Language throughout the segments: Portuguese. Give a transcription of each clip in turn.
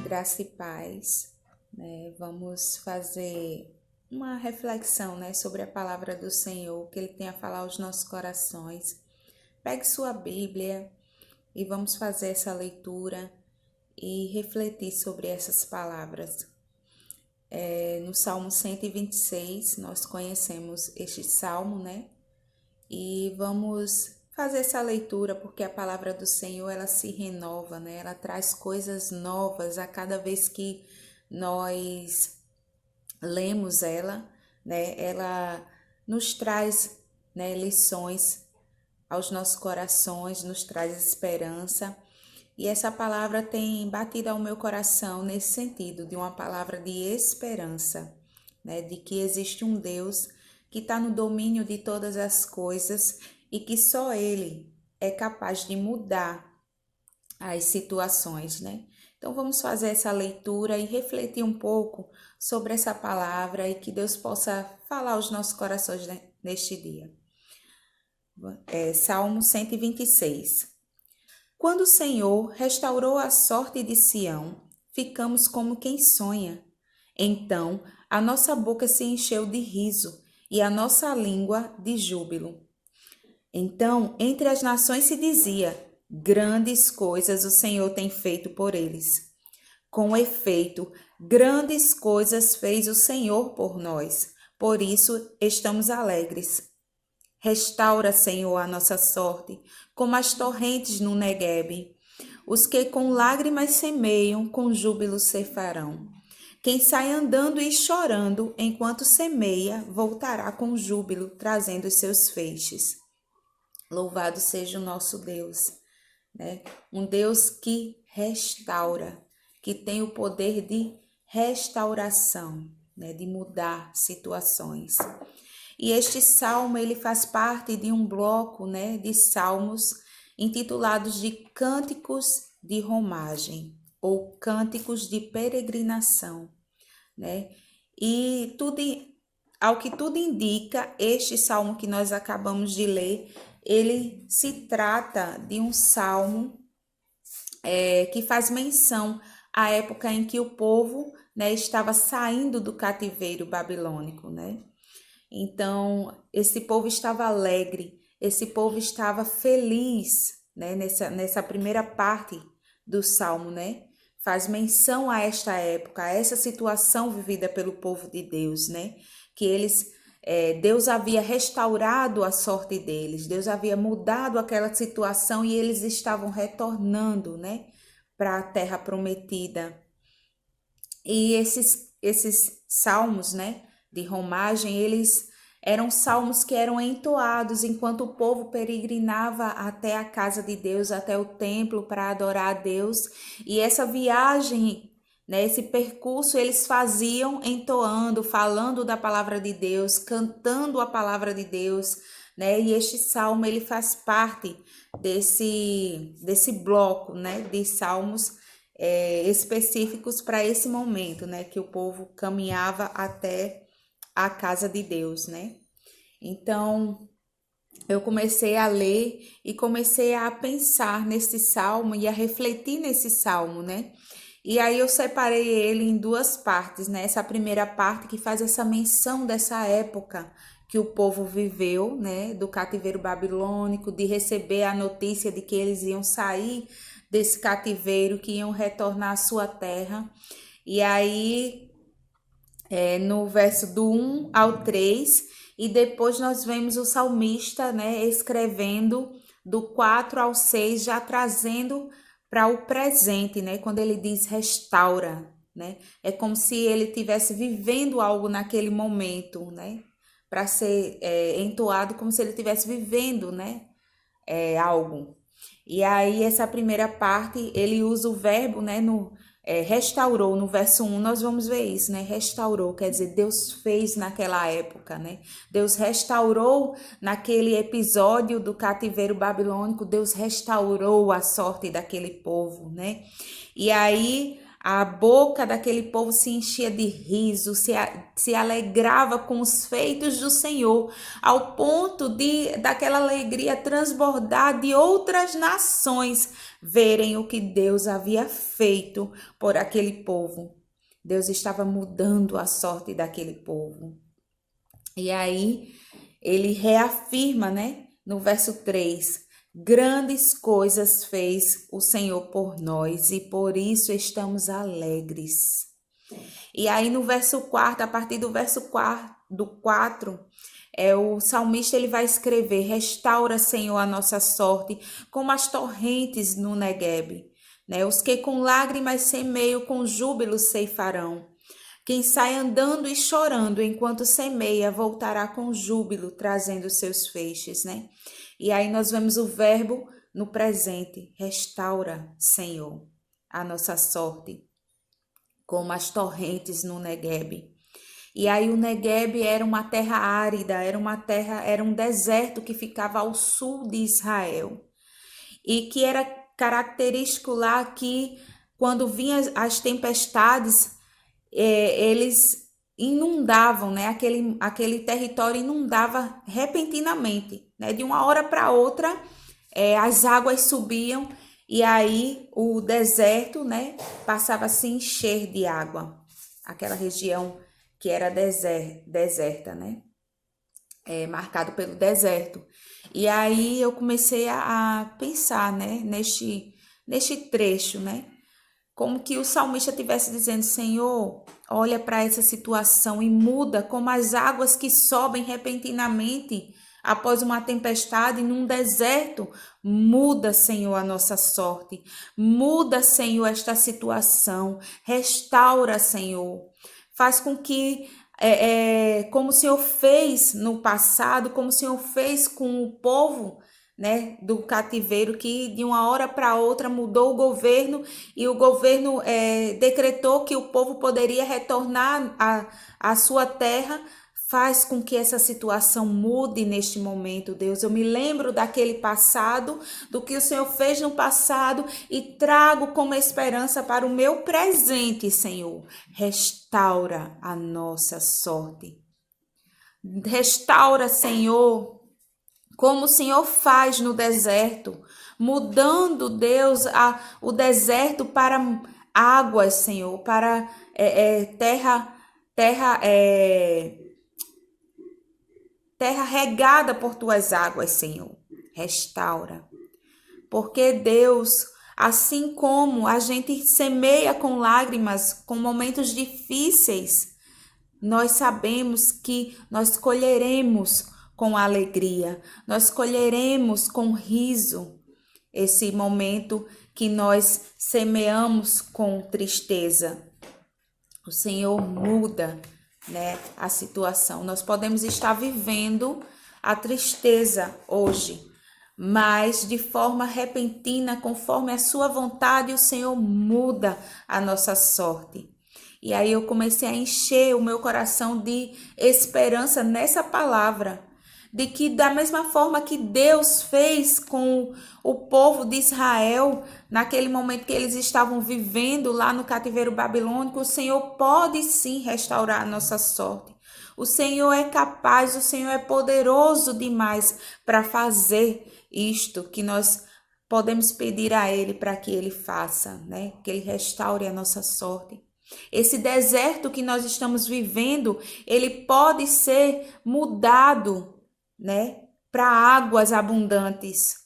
Graça e paz, né? Vamos fazer uma reflexão, né, sobre a palavra do Senhor, que Ele tem a falar aos nossos corações. Pegue sua Bíblia e vamos fazer essa leitura e refletir sobre essas palavras. No Salmo 126, nós conhecemos este salmo, né? E vamos fazer essa leitura porque a palavra do Senhor, ela se renova, né? Ela traz coisas novas a cada vez que nós lemos ela, né? Ela nos traz, né, lições aos nossos corações, nos traz esperança. E essa palavra tem batido ao meu coração nesse sentido, de uma palavra de esperança, né? De que existe um Deus que está no domínio de todas as coisas e que só Ele é capaz de mudar as situações, né? Então vamos fazer essa leitura e refletir um pouco sobre essa palavra e que Deus possa falar aos nossos corações neste dia. Salmo 126. Quando o Senhor restaurou a sorte de Sião, ficamos como quem sonha. Então a nossa boca se encheu de riso e a nossa língua de júbilo. Então, entre as nações se dizia: grandes coisas o Senhor tem feito por eles. Com efeito, grandes coisas fez o Senhor por nós, por isso estamos alegres. Restaura, Senhor, a nossa sorte, como as torrentes no Neguebe. Os que com lágrimas semeiam, com júbilo ceifarão. Quem sai andando e chorando enquanto semeia, voltará com júbilo, trazendo os seus feixes. Louvado seja o nosso Deus, né? Um Deus que restaura, que tem o poder de restauração, né? De mudar situações. E este salmo, ele faz parte de um bloco, né, de salmos intitulados de Cânticos de Romagem, ou Cânticos de Peregrinação, né? E ao que tudo indica, este salmo que nós acabamos de ler, ele se trata de um salmo que faz menção à época em que o povo, né, estava saindo do cativeiro babilônico, né? Então, esse povo estava alegre, esse povo estava feliz, né? Nessa primeira parte do salmo, né? Faz menção a esta época, a essa situação vivida pelo povo de Deus, né? Que Deus havia restaurado a sorte deles, Deus havia mudado aquela situação e eles estavam retornando, né, para a terra prometida. E esses salmos, né, de romagem, eles eram salmos que eram entoados enquanto o povo peregrinava até a casa de Deus, até o templo para adorar a Deus. E essa viagem, né, esse percurso eles faziam entoando, falando da palavra de Deus, cantando a palavra de Deus, né? E este salmo ele faz parte desse bloco, né, de salmos específicos para esse momento, né, que o povo caminhava até a casa de Deus, né? Então, eu comecei a ler e comecei a pensar nesse salmo e a refletir nesse salmo, né? E aí eu separei ele em duas partes, né? Essa primeira parte que faz essa menção dessa época que o povo viveu, né, do cativeiro babilônico, de receber a notícia de que eles iam sair desse cativeiro, que iam retornar à sua terra. E aí, no verso do 1 ao 3, e depois nós vemos o salmista, né, escrevendo do 4 ao 6, já trazendo para o presente, né, quando ele diz restaura, né, é como se ele estivesse vivendo algo naquele momento, né, para ser entoado como se ele estivesse vivendo, né, algo. E aí, essa primeira parte, ele usa o verbo, né, restaurou, no verso 1, nós vamos ver isso, né, restaurou, quer dizer, Deus fez naquela época, né, Deus restaurou naquele episódio do cativeiro babilônico, Deus restaurou a sorte daquele povo, né, e aí, A boca daquele povo se enchia de riso, se alegrava com os feitos do Senhor, ao ponto de daquela alegria transbordar de outras nações verem o que Deus havia feito por aquele povo. Deus estava mudando a sorte daquele povo. E aí ele reafirma, né, no verso 3: grandes coisas fez o Senhor por nós e por isso estamos alegres. E aí no verso 4, a partir do verso 4, o salmista ele vai escrever: restaura, Senhor, a nossa sorte, como as torrentes no Neguebe. Né? Os que com lágrimas semeiam, com júbilo ceifarão. Quem sai andando e chorando enquanto semeia, voltará com júbilo, trazendo seus feixes, né? E aí nós vemos o verbo no presente: restaura, Senhor, a nossa sorte, como as torrentes no Neguebe. E aí o Neguebe era uma terra árida, era um deserto que ficava ao sul de Israel. E que era característico lá que quando vinham as tempestades, eles inundavam, né? Aquele território inundava repentinamente, né? De uma hora para outra, as águas subiam e aí o deserto, né? Passava a se encher de água. Aquela região que era deserta, né? Marcado pelo deserto. E aí eu comecei a pensar, né? Neste trecho, né? Como que o salmista estivesse dizendo: Senhor, olha para essa situação e muda, como as águas que sobem repentinamente após uma tempestade num deserto. Muda, Senhor, a nossa sorte. Muda, Senhor, esta situação. Restaura, Senhor. Faz com que, como o Senhor fez no passado, como o Senhor fez com o povo, né, do cativeiro, que de uma hora para outra mudou o governo e o governo decretou que o povo poderia retornar à sua terra. Faz com que essa situação mude neste momento, Deus. Eu me lembro daquele passado, do que o Senhor fez no passado e trago como esperança para o meu presente, Senhor. Restaura a nossa sorte. Restaura, Senhor, como o Senhor faz no deserto, mudando, Deus, o deserto para águas, Senhor, para terra regada por tuas águas, Senhor. Restaura. Porque, Deus, assim como a gente semeia com lágrimas, com momentos difíceis, nós sabemos que nós colheremos com alegria, nós colheremos com riso esse momento que nós semeamos com tristeza. O Senhor muda, né, a situação. Nós podemos estar vivendo a tristeza hoje, mas de forma repentina, conforme a sua vontade, o Senhor muda a nossa sorte. E aí eu comecei a encher o meu coração de esperança nessa palavra, de que da mesma forma que Deus fez com o povo de Israel, naquele momento que eles estavam vivendo lá no cativeiro babilônico, o Senhor pode sim restaurar a nossa sorte. O Senhor é capaz, o Senhor é poderoso demais para fazer isto que nós podemos pedir a Ele para que Ele faça, né? Que Ele restaure a nossa sorte. Esse deserto que nós estamos vivendo, ele pode ser mudado, né, para águas abundantes.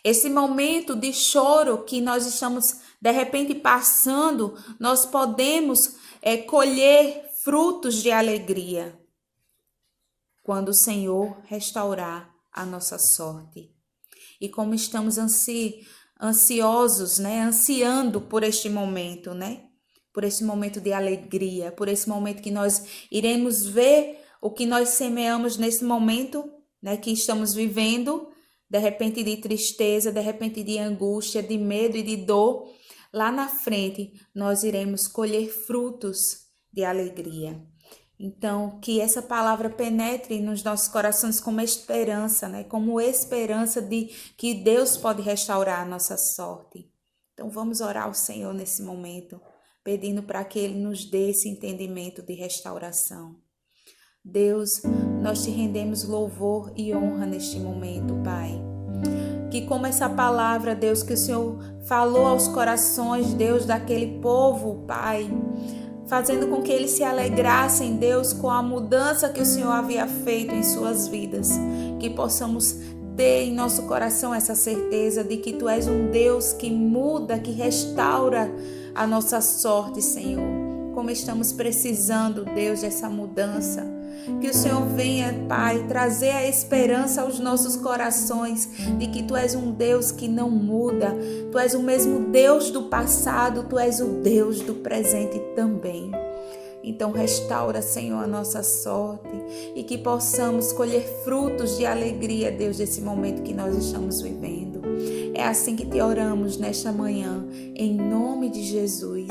Esse momento de choro que nós estamos de repente passando, nós podemos colher frutos de alegria quando o Senhor restaurar a nossa sorte. E como estamos ansiosos, né, ansiando por este momento, né? Por esse momento de alegria, por esse momento que nós iremos ver o que nós semeamos nesse momento, né, que estamos vivendo, de repente de tristeza, de repente de angústia, de medo e de dor. Lá na frente, nós iremos colher frutos de alegria. Então, que essa palavra penetre nos nossos corações como esperança, né, como esperança de que Deus pode restaurar a nossa sorte. Então vamos orar ao Senhor nesse momento, pedindo para que Ele nos dê esse entendimento de restauração. Deus, nós te rendemos louvor e honra neste momento, Pai. Que como essa palavra, Deus, que o Senhor falou aos corações, Deus, daquele povo, Pai, fazendo com que eles se alegrassem, Deus, com a mudança que o Senhor havia feito em suas vidas, que possamos ter em nosso coração essa certeza de que Tu és um Deus que muda, que restaura a nossa sorte, Senhor. Como estamos precisando, Deus, dessa mudança. Que o Senhor venha, Pai, trazer a esperança aos nossos corações de que Tu és um Deus que não muda. Tu és o mesmo Deus do passado, Tu és o Deus do presente também. Então restaura, Senhor, a nossa sorte e que possamos colher frutos de alegria, Deus, desse momento que nós estamos vivendo. É assim que te oramos nesta manhã, em nome de Jesus.